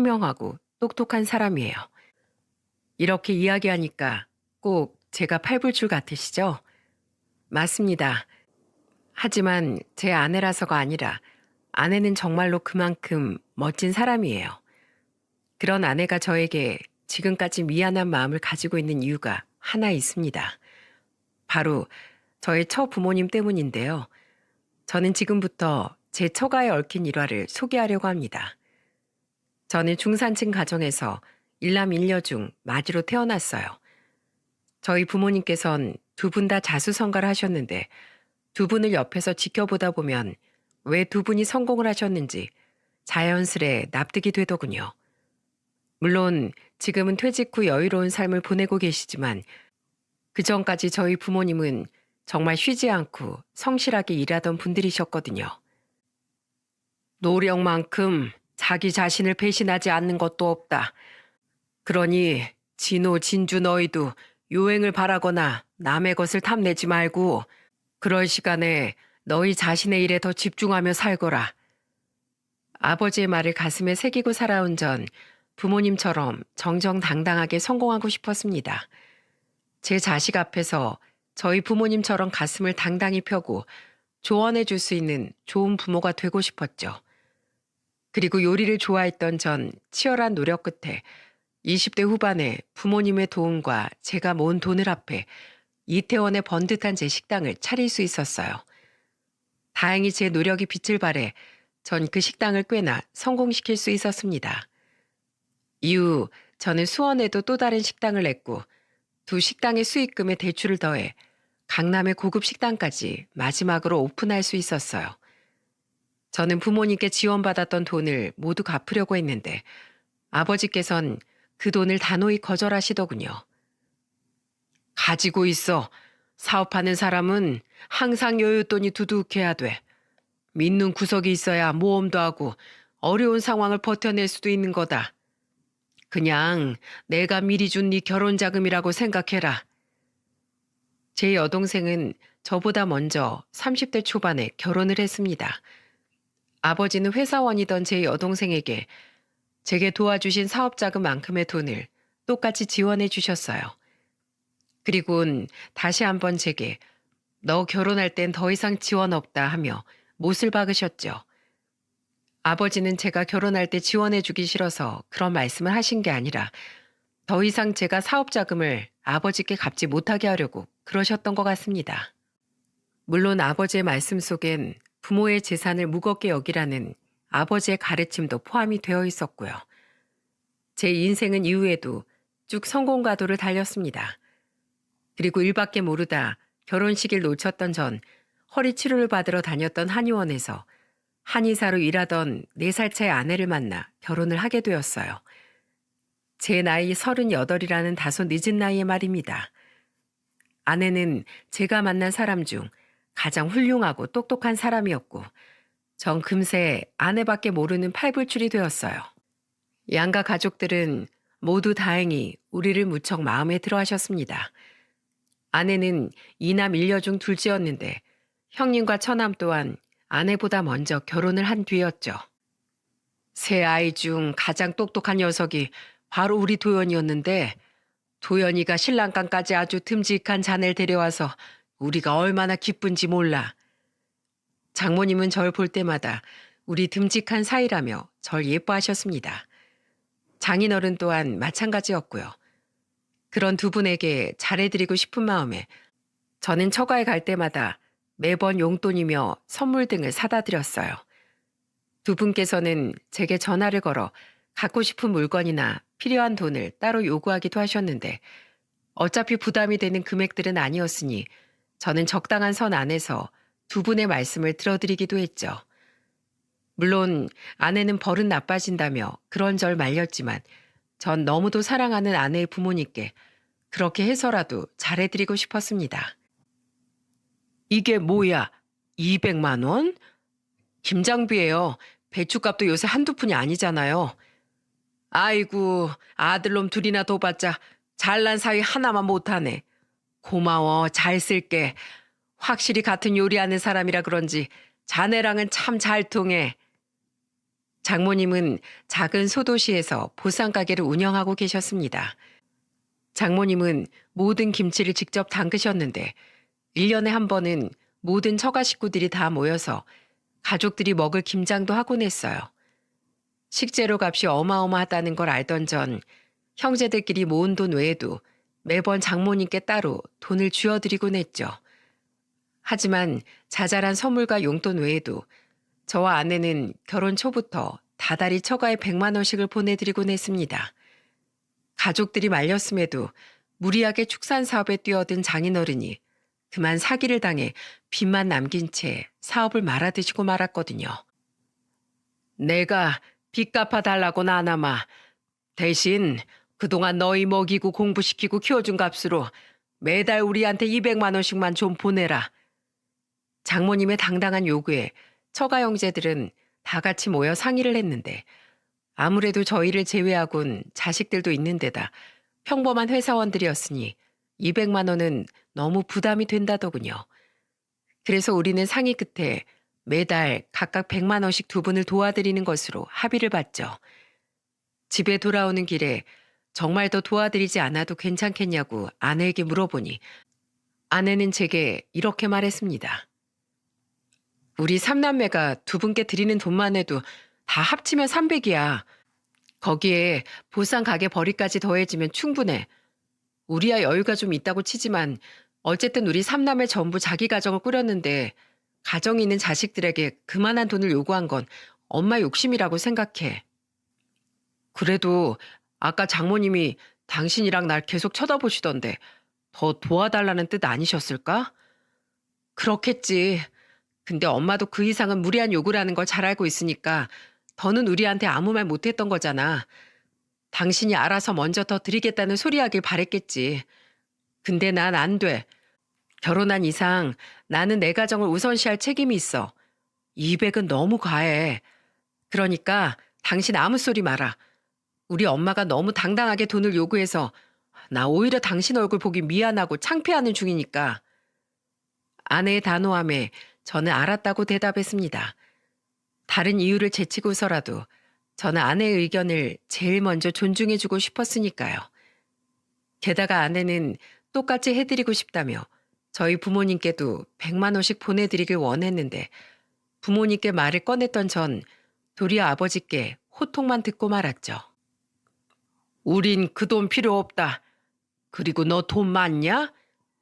현명하고 똑똑한 사람이에요. 이렇게 이야기하니까 꼭 제가 팔불출 같으시죠? 맞습니다. 하지만 제 아내라서가 아니라 아내는 정말로 그만큼 멋진 사람이에요. 그런 아내가 저에게 지금까지 미안한 마음을 가지고 있는 이유가 하나 있습니다. 바로 저의 처부모님 때문인데요. 저는 지금부터 제 처가에 얽힌 일화를 소개하려고 합니다. 저는 중산층 가정에서 일남 일녀 중 마지로 태어났어요. 저희 부모님께선 두 분 다 자수성가를 하셨는데 두 분을 옆에서 지켜보다 보면 왜 두 분이 성공을 하셨는지 자연스레 납득이 되더군요. 물론 지금은 퇴직 후 여유로운 삶을 보내고 계시지만 그전까지 저희 부모님은 정말 쉬지 않고 성실하게 일하던 분들이셨거든요. 노력만큼 자기 자신을 배신하지 않는 것도 없다. 그러니 진호, 진주 너희도 요행을 바라거나 남의 것을 탐내지 말고 그럴 시간에 너희 자신의 일에 더 집중하며 살거라. 아버지의 말을 가슴에 새기고 살아온 전 부모님처럼 정정당당하게 성공하고 싶었습니다. 제 자식 앞에서 저희 부모님처럼 가슴을 당당히 펴고 조언해 줄 수 있는 좋은 부모가 되고 싶었죠. 그리고 요리를 좋아했던 전 치열한 노력 끝에 20대 후반에 부모님의 도움과 제가 모은 돈을 합해 이태원의 번듯한 제 식당을 차릴 수 있었어요. 다행히 제 노력이 빛을 발해 전 그 식당을 꽤나 성공시킬 수 있었습니다. 이후 저는 수원에도 또 다른 식당을 냈고 두 식당의 수익금에 대출을 더해 강남의 고급 식당까지 마지막으로 오픈할 수 있었어요. 저는 부모님께 지원받았던 돈을 모두 갚으려고 했는데 아버지께선 그 돈을 단호히 거절하시더군요. 가지고 있어. 사업하는 사람은 항상 여윳돈이 두둑해야 돼. 믿는 구석이 있어야 모험도 하고 어려운 상황을 버텨낼 수도 있는 거다. 그냥 내가 미리 준 네 결혼 자금이라고 생각해라. 제 여동생은 저보다 먼저 30대 초반에 결혼을 했습니다. 아버지는 회사원이던 제 여동생에게 제게 도와주신 사업자금만큼의 돈을 똑같이 지원해 주셨어요. 그리고는 다시 한번 제게 너 결혼할 땐 더 이상 지원 없다 하며 못을 박으셨죠. 아버지는 제가 결혼할 때 지원해 주기 싫어서 그런 말씀을 하신 게 아니라 더 이상 제가 사업자금을 아버지께 갚지 못하게 하려고 그러셨던 것 같습니다. 물론 아버지의 말씀 속엔 부모의 재산을 무겁게 여기라는 아버지의 가르침도 포함이 되어 있었고요. 제 인생은 이후에도 쭉 성공가도를 달렸습니다. 그리고 일밖에 모르다 결혼식을 놓쳤던 전 허리 치료를 받으러 다녔던 한의원에서 한의사로 일하던 4살 차의 아내를 만나 결혼을 하게 되었어요. 제 나이 38이라는 다소 늦은 나이에 말입니다. 아내는 제가 만난 사람 중 가장 훌륭하고 똑똑한 사람이었고 전 금세 아내밖에 모르는 팔불출이 되었어요. 양가 가족들은 모두 다행히 우리를 무척 마음에 들어 하셨습니다. 아내는 이남 일녀 중 둘째였는데 형님과 처남 또한 아내보다 먼저 결혼을 한 뒤였죠. 세 아이 중 가장 똑똑한 녀석이 바로 우리 도연이었는데 도연이가 신랑감까지 아주 듬직한 자네를 데려와서 우리가 얼마나 기쁜지 몰라. 장모님은 절 볼 때마다 우리 듬직한 사이라며 절 예뻐하셨습니다. 장인어른 또한 마찬가지였고요. 그런 두 분에게 잘해드리고 싶은 마음에 저는 처가에 갈 때마다 매번 용돈이며 선물 등을 사다 드렸어요. 두 분께서는 제게 전화를 걸어 갖고 싶은 물건이나 필요한 돈을 따로 요구하기도 하셨는데 어차피 부담이 되는 금액들은 아니었으니 저는 적당한 선 안에서 두 분의 말씀을 들어드리기도 했죠. 물론 아내는 버릇 나빠진다며 그런절 말렸지만 전 너무도 사랑하는 아내의 부모님께 그렇게 해서라도 잘해드리고 싶었습니다. 이게 뭐야? 200만 원? 김장비예요. 배춧값도 요새 한두 푼이 아니잖아요. 아이고, 아들놈 둘이나 둬봤자 잘난 사위 하나만 못하네. 고마워, 잘 쓸게. 확실히 같은 요리하는 사람이라 그런지 자네랑은 참 잘 통해. 장모님은 작은 소도시에서 보쌈 가게를 운영하고 계셨습니다. 장모님은 모든 김치를 직접 담그셨는데 1년에 한 번은 모든 처가 식구들이 다 모여서 가족들이 먹을 김장도 하곤 했어요. 식재료 값이 어마어마하다는 걸 알던 전 형제들끼리 모은 돈 외에도 매번 장모님께 따로 돈을 쥐어드리곤 했죠. 하지만 자잘한 선물과 용돈 외에도 저와 아내는 결혼 초부터 다달이 처가에 100만 원씩을 보내드리곤 했습니다. 가족들이 말렸음에도 무리하게 축산 사업에 뛰어든 장인어른이 그만 사기를 당해 빚만 남긴 채 사업을 말아드시고 말았거든요. 내가 빚 갚아달라고는 안 하마. 대신 그동안 너희 먹이고 공부시키고 키워준 값으로 매달 우리한테 200만 원씩만 좀 보내라. 장모님의 당당한 요구에 처가 형제들은 다 같이 모여 상의를 했는데 아무래도 저희를 제외하곤 자식들도 있는 데다 평범한 회사원들이었으니 200만 원은 너무 부담이 된다더군요. 그래서 우리는 상의 끝에 매달 각각 100만 원씩 두 분을 도와드리는 것으로 합의를 봤죠. 집에 돌아오는 길에 정말 더 도와드리지 않아도 괜찮겠냐고 아내에게 물어보니 아내는 제게 이렇게 말했습니다. 우리 삼남매가 두 분께 드리는 돈만 해도 다 합치면 300이야. 거기에 보쌈 가게 벌이까지 더해지면 충분해. 우리야 여유가 좀 있다고 치지만 어쨌든 우리 삼남매 전부 자기 가정을 꾸렸는데 가정이 있는 자식들에게 그만한 돈을 요구한 건 엄마 욕심이라고 생각해. 그래도 아까 장모님이 당신이랑 날 계속 쳐다보시던데 더 도와달라는 뜻 아니셨을까? 그렇겠지. 근데 엄마도 그 이상은 무리한 요구라는 걸 잘 알고 있으니까 더는 우리한테 아무 말 못했던 거잖아. 당신이 알아서 먼저 더 드리겠다는 소리 하길 바랬겠지. 근데 난 안 돼. 결혼한 이상 나는 내 가정을 우선시할 책임이 있어. 200은 너무 과해. 그러니까 당신 아무 소리 마라. 우리 엄마가 너무 당당하게 돈을 요구해서 나 오히려 당신 얼굴 보기 미안하고 창피하는 중이니까. 아내의 단호함에 저는 알았다고 대답했습니다. 다른 이유를 제치고서라도 저는 아내의 의견을 제일 먼저 존중해주고 싶었으니까요. 게다가 아내는 똑같이 해드리고 싶다며 저희 부모님께도 100만 원씩 보내드리길 원했는데 부모님께 말을 꺼냈던 전 도리어 아버지께 호통만 듣고 말았죠. 우린 그 돈 필요 없다. 그리고 너 돈 많냐?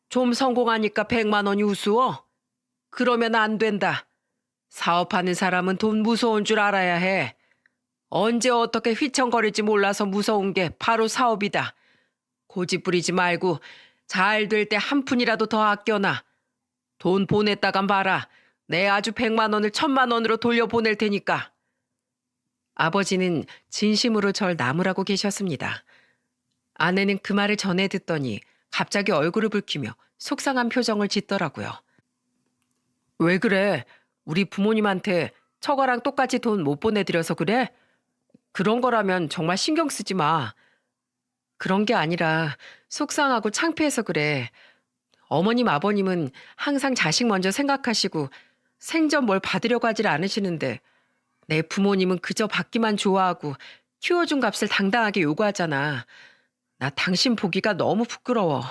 좀 성공하니까 100만 원이 우스워? 그러면 안 된다. 사업하는 사람은 돈 무서운 줄 알아야 해. 언제 어떻게 휘청거릴지 몰라서 무서운 게 바로 사업이다. 고집 부리지 말고 잘 될 때 한 푼이라도 더 아껴놔. 돈 보냈다간 봐라. 내 아주 100만 원을 1000만 원으로 돌려보낼 테니까. 아버지는 진심으로 절 나무라고 계셨습니다. 아내는 그 말을 전해 듣더니 갑자기 얼굴을 붉히며 속상한 표정을 짓더라고요. 왜 그래? 우리 부모님한테 처가랑 똑같이 돈 못 보내드려서 그래? 그런 거라면 정말 신경 쓰지 마. 그런 게 아니라 속상하고 창피해서 그래. 어머님 아버님은 항상 자식 먼저 생각하시고 생전 뭘 받으려고 하질 않으시는데 내 부모님은 그저 받기만 좋아하고 키워준 값을 당당하게 요구하잖아. 나 당신 보기가 너무 부끄러워.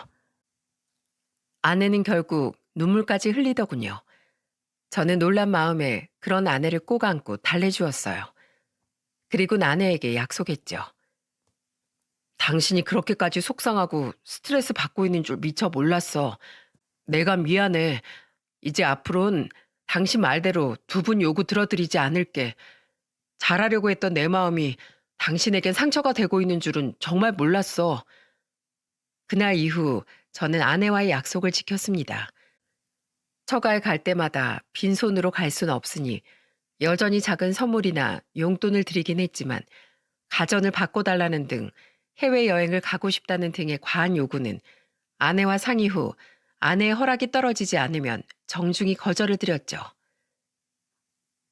아내는 결국 눈물까지 흘리더군요. 저는 놀란 마음에 그런 아내를 꼭 안고 달래주었어요. 그리고 아내에게 약속했죠. 당신이 그렇게까지 속상하고 스트레스 받고 있는 줄 미처 몰랐어. 내가 미안해. 이제 앞으론 당신 말대로 두 분 요구 들어드리지 않을게. 잘하려고 했던 내 마음이 당신에겐 상처가 되고 있는 줄은 정말 몰랐어. 그날 이후 저는 아내와의 약속을 지켰습니다. 처가에 갈 때마다 빈손으로 갈 수는 없으니 여전히 작은 선물이나 용돈을 드리긴 했지만 가전을 바꿔달라는 등 해외여행을 가고 싶다는 등의 과한 요구는 아내와 상의 후 아내의 허락이 떨어지지 않으면 정중히 거절을 드렸죠.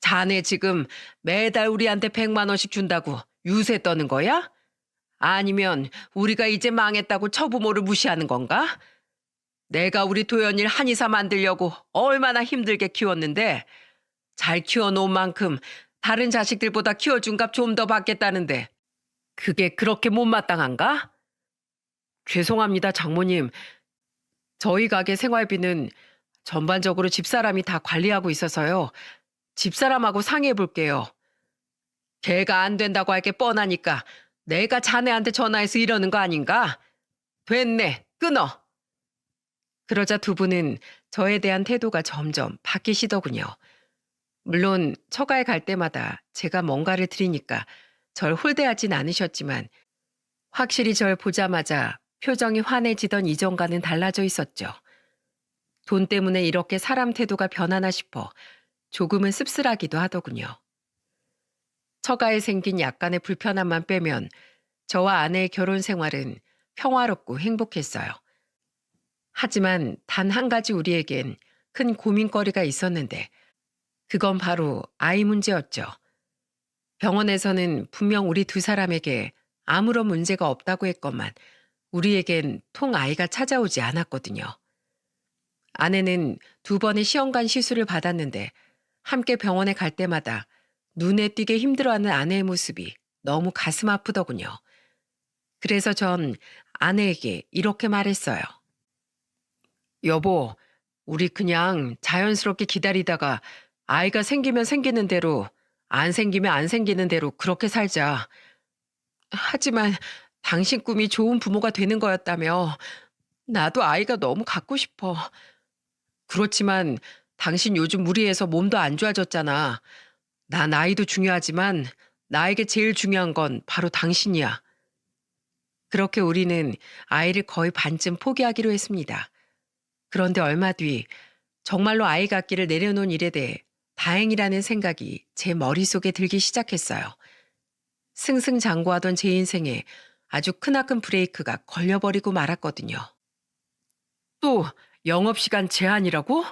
자네 지금 매달 우리한테 100만 원씩 준다고 유세 떠는 거야? 아니면 우리가 이제 망했다고 처부모를 무시하는 건가? 내가 우리 도연이를 한의사 만들려고 얼마나 힘들게 키웠는데 잘 키워놓은 만큼 다른 자식들보다 키워준 값 좀 더 받겠다는데 그게 그렇게 못마땅한가? 죄송합니다, 장모님. 저희 가게 생활비는 전반적으로 집사람이 다 관리하고 있어서요. 집사람하고 상의해 볼게요. 걔가 안 된다고 할 게 뻔하니까 내가 자네한테 전화해서 이러는 거 아닌가? 됐네, 끊어. 그러자 두 분은 저에 대한 태도가 점점 바뀌시더군요. 물론 처가에 갈 때마다 제가 뭔가를 드리니까 절 홀대하진 않으셨지만 확실히 절 보자마자 표정이 환해지던 이전과는 달라져 있었죠. 돈 때문에 이렇게 사람 태도가 변하나 싶어 조금은 씁쓸하기도 하더군요. 처가에 생긴 약간의 불편함만 빼면 저와 아내의 결혼 생활은 평화롭고 행복했어요. 하지만 단 한 가지 우리에겐 큰 고민거리가 있었는데 그건 바로 아이 문제였죠. 병원에서는 분명 우리 두 사람에게 아무런 문제가 없다고 했건만 우리에겐 통 아이가 찾아오지 않았거든요. 아내는 두 번의 시험관 시술을 받았는데 함께 병원에 갈 때마다 눈에 띄게 힘들어하는 아내의 모습이 너무 가슴 아프더군요. 그래서 전 아내에게 이렇게 말했어요. 여보, 우리 그냥 자연스럽게 기다리다가 아이가 생기면 생기는 대로, 안 생기면 안 생기는 대로 그렇게 살자. 하지만 당신 꿈이 좋은 부모가 되는 거였다며 나도 아이가 너무 갖고 싶어. 그렇지만 당신 요즘 무리해서 몸도 안 좋아졌잖아. 난 아이도 중요하지만 나에게 제일 중요한 건 바로 당신이야. 그렇게 우리는 아이를 거의 반쯤 포기하기로 했습니다. 그런데 얼마 뒤 정말로 아이 갖기를 내려놓은 일에 대해 다행이라는 생각이 제 머릿속에 들기 시작했어요. 승승장구하던 제 인생에 아주 크나큰 브레이크가 걸려버리고 말았거든요. 또 영업시간 제한이라고?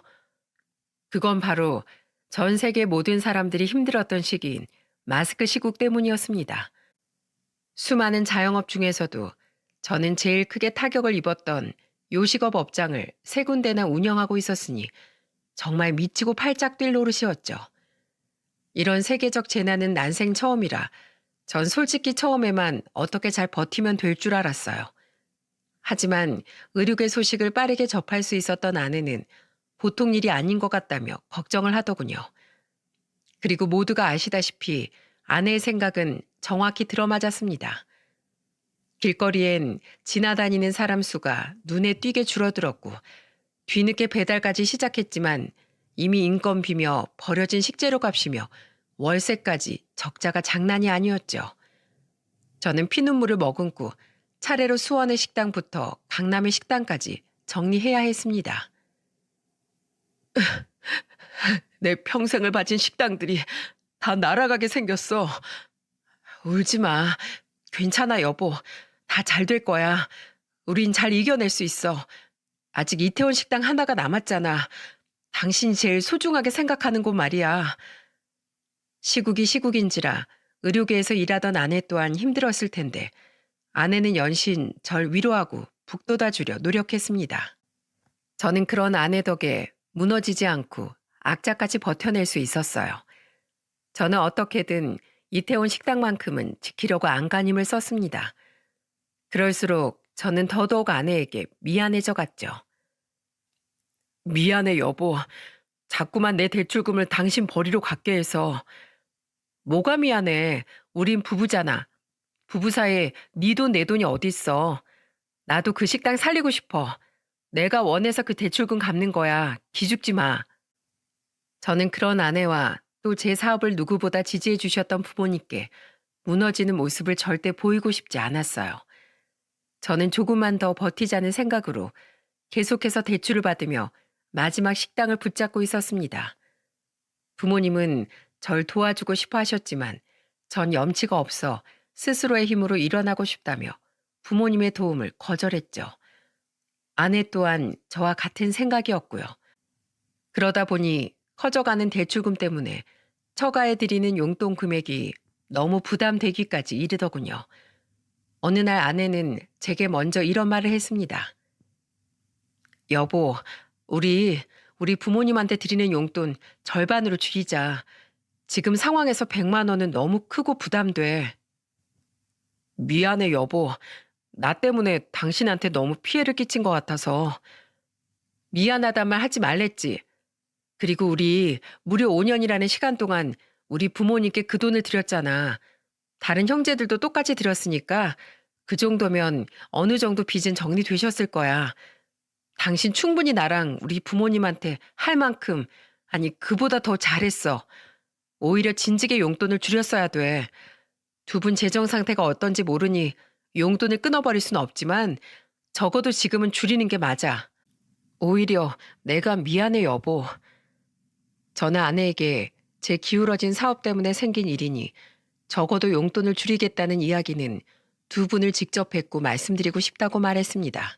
그건 바로 전 세계 모든 사람들이 힘들었던 시기인 마스크 시국 때문이었습니다. 수많은 자영업 중에서도 저는 제일 크게 타격을 입었던 요식업 업장을 세 군데나 운영하고 있었으니 정말 미치고 팔짝 뛸 노릇이었죠. 이런 세계적 재난은 난생 처음이라 전 솔직히 처음에만 어떻게 잘 버티면 될 줄 알았어요. 하지만 의료계 소식을 빠르게 접할 수 있었던 아내는 보통 일이 아닌 것 같다며 걱정을 하더군요. 그리고 모두가 아시다시피 아내의 생각은 정확히 들어맞았습니다. 길거리엔 지나다니는 사람 수가 눈에 띄게 줄어들었고 뒤늦게 배달까지 시작했지만 이미 인건비며 버려진 식재료 값이며 월세까지 적자가 장난이 아니었죠. 저는 피눈물을 머금고 차례로 수원의 식당부터 강남의 식당까지 정리해야 했습니다. 내 평생을 바친 식당들이 다 날아가게 생겼어. 울지 마. 괜찮아, 여보. 다 잘 될 거야. 우린 잘 이겨낼 수 있어. 아직 이태원 식당 하나가 남았잖아. 당신이 제일 소중하게 생각하는 곳 말이야. 시국이 시국인지라 의료계에서 일하던 아내 또한 힘들었을 텐데 아내는 연신 절 위로하고 북돋아주려 노력했습니다. 저는 그런 아내 덕에 무너지지 않고 악자까지 버텨낼 수 있었어요. 저는 어떻게든 이태원 식당만큼은 지키려고 안간힘을 썼습니다. 그럴수록 저는 더더욱 아내에게 미안해져 갔죠. 미안해, 여보. 자꾸만 내 대출금을 당신 버리러 갖게 해서. 뭐가 미안해. 우린 부부잖아. 부부 사이에 네 돈 내 돈이 어딨어. 나도 그 식당 살리고 싶어. 내가 원해서 그 대출금 갚는 거야. 기죽지 마. 저는 그런 아내와 또 제 사업을 누구보다 지지해 주셨던 부모님께 무너지는 모습을 절대 보이고 싶지 않았어요. 저는 조금만 더 버티자는 생각으로 계속해서 대출을 받으며 마지막 식당을 붙잡고 있었습니다. 부모님은 절 도와주고 싶어 하셨지만 전 염치가 없어 스스로의 힘으로 일어나고 싶다며 부모님의 도움을 거절했죠. 아내 또한 저와 같은 생각이었고요. 그러다 보니 커져가는 대출금 때문에 처가에 드리는 용돈 금액이 너무 부담되기까지 이르더군요. 어느 날 아내는 제게 먼저 이런 말을 했습니다. 여보, 우리 부모님한테 드리는 용돈 절반으로 줄이자. 지금 상황에서 100만 원은 너무 크고 부담돼. 미안해, 여보. 나 때문에 당신한테 너무 피해를 끼친 것 같아서. 미안하단 말 하지 말랬지. 그리고 우리 무려 5년이라는 시간 동안 우리 부모님께 그 돈을 드렸잖아. 다른 형제들도 똑같이 드렸으니까 그 정도면 어느 정도 빚은 정리되셨을 거야. 당신 충분히 나랑 우리 부모님한테 할 만큼, 아니, 그보다 더 잘했어. 오히려 진즉에 용돈을 줄였어야 돼. 두 분 재정 상태가 어떤지 모르니 용돈을 끊어버릴 수는 없지만 적어도 지금은 줄이는 게 맞아. 오히려 내가 미안해, 여보. 저는 아내에게 제 기울어진 사업 때문에 생긴 일이니 적어도 용돈을 줄이겠다는 이야기는 두 분을 직접 뵙고 말씀드리고 싶다고 말했습니다.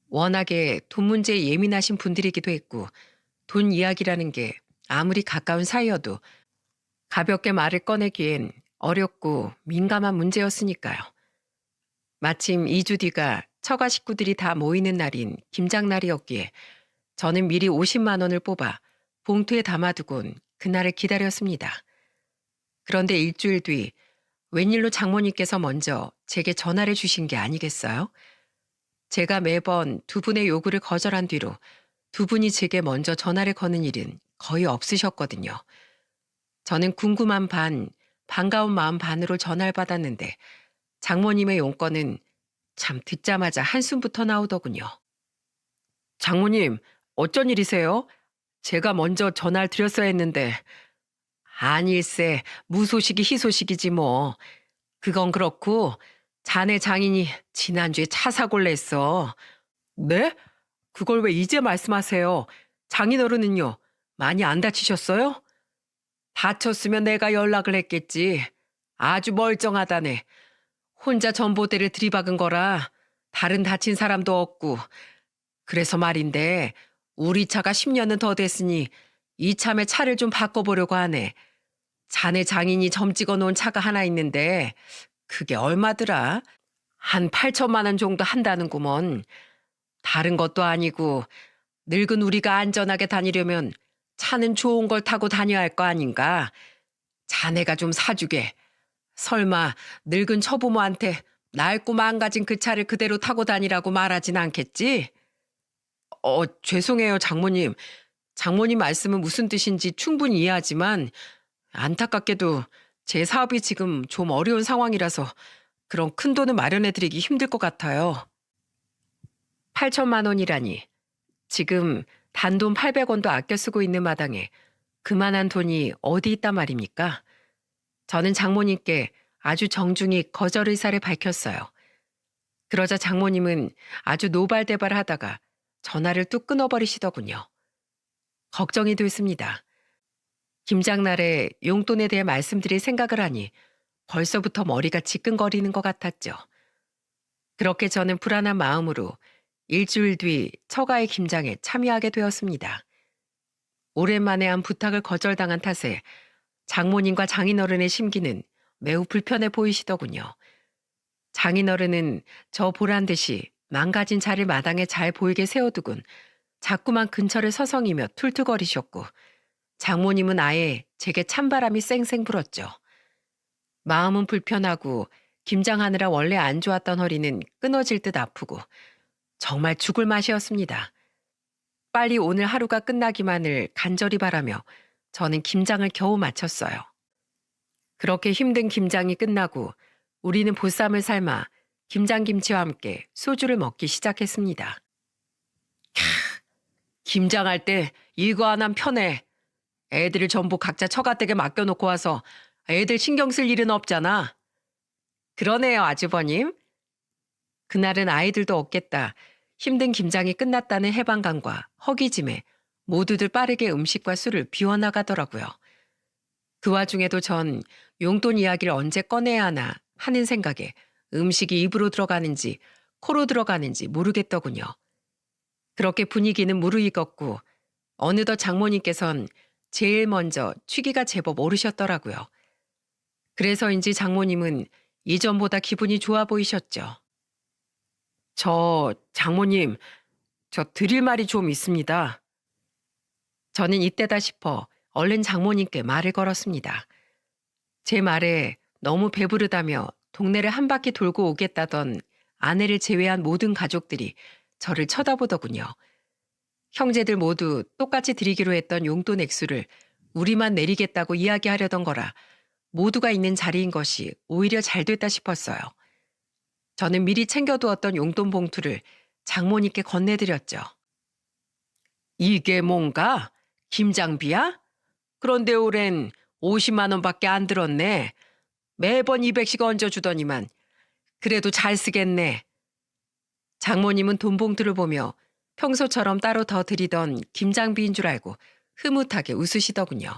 워낙에 돈 문제에 예민하신 분들이기도 했고 돈 이야기라는 게 아무리 가까운 사이여도 가볍게 말을 꺼내기엔 어렵고 민감한 문제였으니까요. 마침 2주 뒤가 처가 식구들이 다 모이는 날인 김장날이었기에 저는 미리 50만 원을 뽑아 봉투에 담아두곤 그날을 기다렸습니다. 그런데 일주일 뒤 웬일로 장모님께서 먼저 제게 전화를 주신 게 아니겠어요? 제가 매번 두 분의 요구를 거절한 뒤로 두 분이 제게 먼저 전화를 거는 일은 거의 없으셨거든요. 저는 궁금한 반, 반가운 마음 반으로 전화를 받았는데 장모님의 용건은 참 듣자마자 한숨부터 나오더군요. 장모님, 어쩐 일이세요? 제가 먼저 전화를 드렸어야 했는데. 아닐세, 무소식이 희소식이지 뭐. 그건 그렇고 자네 장인이 지난주에 차 사고를 냈어. 네? 그걸 왜 이제 말씀하세요? 장인어른은요? 많이 안 다치셨어요? 다쳤으면 내가 연락을 했겠지. 아주 멀쩡하다네. 혼자 전보대를 들이박은 거라 다른 다친 사람도 없고. 그래서 말인데 우리 차가 10년은 더 됐으니 이참에 차를 좀 바꿔보려고 하네. 자네 장인이 점 찍어 놓은 차가 하나 있는데 그게 얼마더라? 한 8천만 원 정도 한다는구먼. 다른 것도 아니고 늙은 우리가 안전하게 다니려면 차는 좋은 걸 타고 다녀야 할 거 아닌가? 자네가 좀 사주게. 설마 늙은 처부모한테 낡고 망가진 그 차를 그대로 타고 다니라고 말하진 않겠지? 죄송해요, 장모님. 장모님 말씀은 무슨 뜻인지 충분히 이해하지만 안타깝게도 제 사업이 지금 좀 어려운 상황이라서 그런 큰 돈을 마련해드리기 힘들 것 같아요. 8천만 원이라니. 지금 단돈 800원도 아껴 쓰고 있는 마당에 그만한 돈이 어디 있단 말입니까? 저는 장모님께 아주 정중히 거절 의사를 밝혔어요. 그러자 장모님은 아주 노발대발하다가 전화를 뚝 끊어버리시더군요. 걱정이 됐습니다. 김장날에 용돈에 대해 말씀드릴 생각을 하니 벌써부터 머리가 지끈거리는 것 같았죠. 그렇게 저는 불안한 마음으로 일주일 뒤 처가의 김장에 참여하게 되었습니다. 오랜만에 한 부탁을 거절당한 탓에 장모님과 장인어른의 심기는 매우 불편해 보이시더군요. 장인어른은 저 보란 듯이 망가진 차를 마당에 잘 보이게 세워두곤 자꾸만 근처를 서성이며 툴툴거리셨고 장모님은 아예 제게 찬바람이 쌩쌩 불었죠. 마음은 불편하고 김장하느라 원래 안 좋았던 허리는 끊어질 듯 아프고 정말 죽을 맛이었습니다. 빨리 오늘 하루가 끝나기만을 간절히 바라며 저는 김장을 겨우 마쳤어요. 그렇게 힘든 김장이 끝나고 우리는 보쌈을 삶아 김장김치와 함께 소주를 먹기 시작했습니다. 김장할 때 이거 하나는 편해. 애들을 전부 각자 처가댁에 맡겨놓고 와서 애들 신경 쓸 일은 없잖아. 그러네요, 아주버님. 그날은 아이들도 없겠다. 힘든 김장이 끝났다는 해방감과 허기짐에 모두들 빠르게 음식과 술을 비워나가더라고요. 그 와중에도 전 용돈 이야기를 언제 꺼내야 하나 하는 생각에 음식이 입으로 들어가는지 코로 들어가는지 모르겠더군요. 그렇게 분위기는 무르익었고 어느덧 장모님께선 제일 먼저 취기가 제법 오르셨더라고요. 그래서인지 장모님은 이전보다 기분이 좋아 보이셨죠. 장모님, 저 드릴 말이 좀 있습니다. 저는 이때다 싶어 얼른 장모님께 말을 걸었습니다. 제 말에 너무 배부르다며 동네를 한 바퀴 돌고 오겠다던 아내를 제외한 모든 가족들이 저를 쳐다보더군요. 형제들 모두 똑같이 드리기로 했던 용돈 액수를 우리만 내리겠다고 이야기하려던 거라 모두가 있는 자리인 것이 오히려 잘 됐다 싶었어요. 저는 미리 챙겨두었던 용돈 봉투를 장모님께 건네드렸죠. 이게 뭔가? 김장비야? 그런데 올해는 50만 원밖에 안 들었네. 매번 200씩 얹어주더니만. 그래도 잘 쓰겠네. 장모님은 돈 봉투를 보며 평소처럼 따로 더 드리던 김장비인 줄 알고 흐뭇하게 웃으시더군요.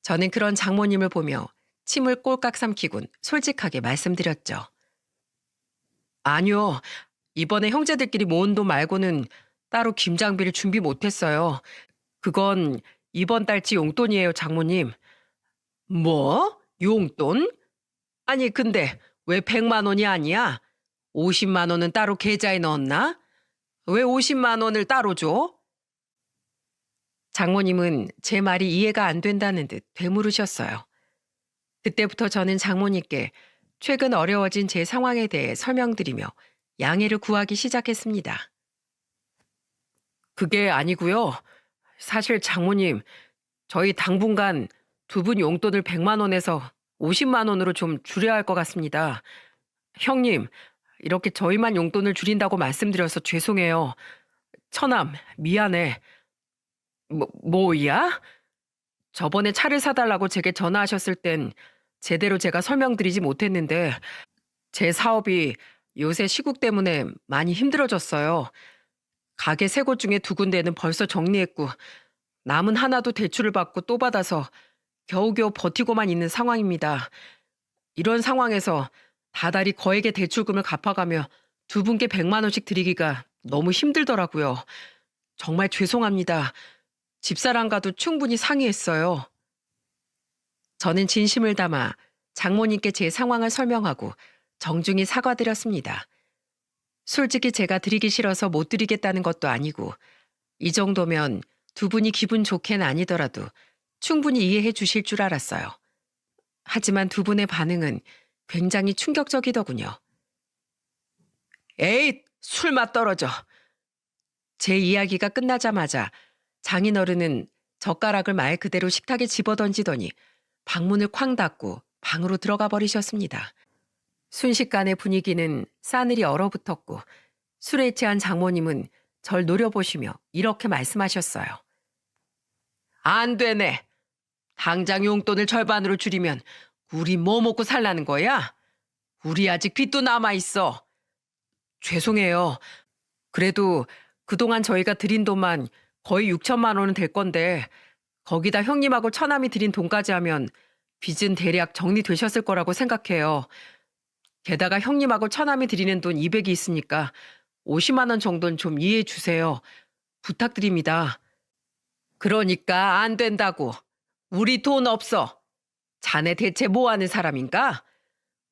저는 그런 장모님을 보며 침을 꼴깍 삼키곤 솔직하게 말씀드렸죠. 아니요. 이번에 형제들끼리 모은 돈 말고는 따로 김장비를 준비 못했어요. 그건 이번 달치 용돈이에요, 장모님. 뭐? 용돈? 아니, 근데 왜 100만 원이 아니야? 50만 원은 따로 계좌에 넣었나? 왜 50만 원을 따로 줘? 장모님은 제 말이 이해가 안 된다는 듯 되물으셨어요. 그때부터 저는 장모님께 최근 어려워진 제 상황에 대해 설명드리며 양해를 구하기 시작했습니다. 그게 아니고요. 사실 장모님, 저희 당분간 두 분 용돈을 100만 원에서 50만 원으로 좀 줄여야 할 것 같습니다. 형님, 이렇게 저희만 용돈을 줄인다고 말씀드려서 죄송해요. 처남, 미안해. 뭐야? 저번에 차를 사달라고 제게 전화하셨을 땐 제대로 제가 설명드리지 못했는데 제 사업이 요새 시국 때문에 많이 힘들어졌어요. 가게 세 곳 중에 두 군데는 벌써 정리했고 남은 하나도 대출을 받고 또 받아서 겨우겨우 버티고만 있는 상황입니다. 이런 상황에서 다달이 거액의 대출금을 갚아가며 두 분께 100만 원씩 드리기가 너무 힘들더라고요. 정말 죄송합니다. 집사람과도 충분히 상의했어요. 저는 진심을 담아 장모님께 제 상황을 설명하고 정중히 사과드렸습니다. 솔직히 제가 드리기 싫어서 못 드리겠다는 것도 아니고 이 정도면 두 분이 기분 좋게는 아니더라도 충분히 이해해 주실 줄 알았어요. 하지만 두 분의 반응은 굉장히 충격적이더군요. 에잇, 술맛 떨어져. 제 이야기가 끝나자마자 장인어른은 젓가락을 말 그대로 식탁에 집어던지더니 방문을 쾅 닫고 방으로 들어가 버리셨습니다. 순식간에 분위기는 싸늘히 얼어붙었고 술에 취한 장모님은 절 노려보시며 이렇게 말씀하셨어요. 안 되네. 당장 용돈을 절반으로 줄이면 우리 뭐 먹고 살라는 거야? 우리 아직 빚도 남아있어. 죄송해요. 그래도 그동안 저희가 드린 돈만 거의 6천만 원은 될 건데 거기다 형님하고 처남이 드린 돈까지 하면 빚은 대략 정리되셨을 거라고 생각해요. 게다가 형님하고 처남이 드리는 돈 200이 있으니까 50만 원 정도는 좀 이해해 주세요. 부탁드립니다. 그러니까 안 된다고. 우리 돈 없어. 자네 대체 뭐 하는 사람인가?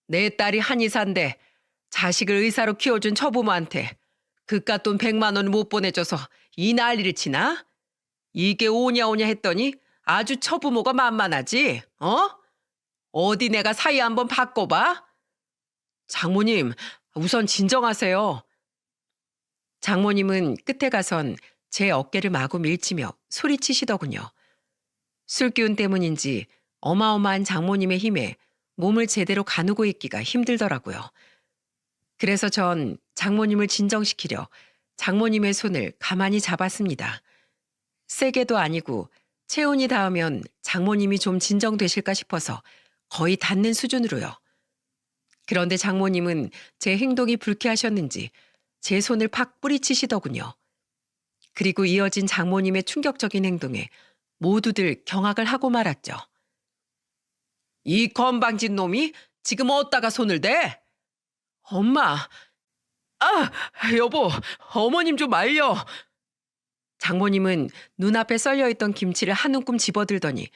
내 딸이 한의사인데 자식을 의사로 키워준 처부모한테 그깟 돈 100만 원을 못 보내줘서 이 난리를 치나? 이게 오냐오냐 했더니 아주 처부모가 만만하지, 어? 어디 내가 사이 한번 바꿔봐? 장모님, 우선 진정하세요. 장모님은 끝에 가선 제 어깨를 마구 밀치며 소리치시더군요. 술 기운 때문인지 어마어마한 장모님의 힘에 몸을 제대로 가누고 있기가 힘들더라고요. 그래서 전 장모님을 진정시키려 장모님의 손을 가만히 잡았습니다. 세게도 아니고 체온이 닿으면 장모님이 좀 진정되실까 싶어서 거의 닿는 수준으로요. 그런데 장모님은 제 행동이 불쾌하셨는지 제 손을 팍 뿌리치시더군요. 그리고 이어진 장모님의 충격적인 행동에 모두들 경악을 하고 말았죠. 이 건방진 놈이 지금 어디다가 손을 대? 엄마! 아, 여보, 어머님 좀 말려. 장모님은 눈앞에 썰려있던 김치를 한 움큼 집어들더니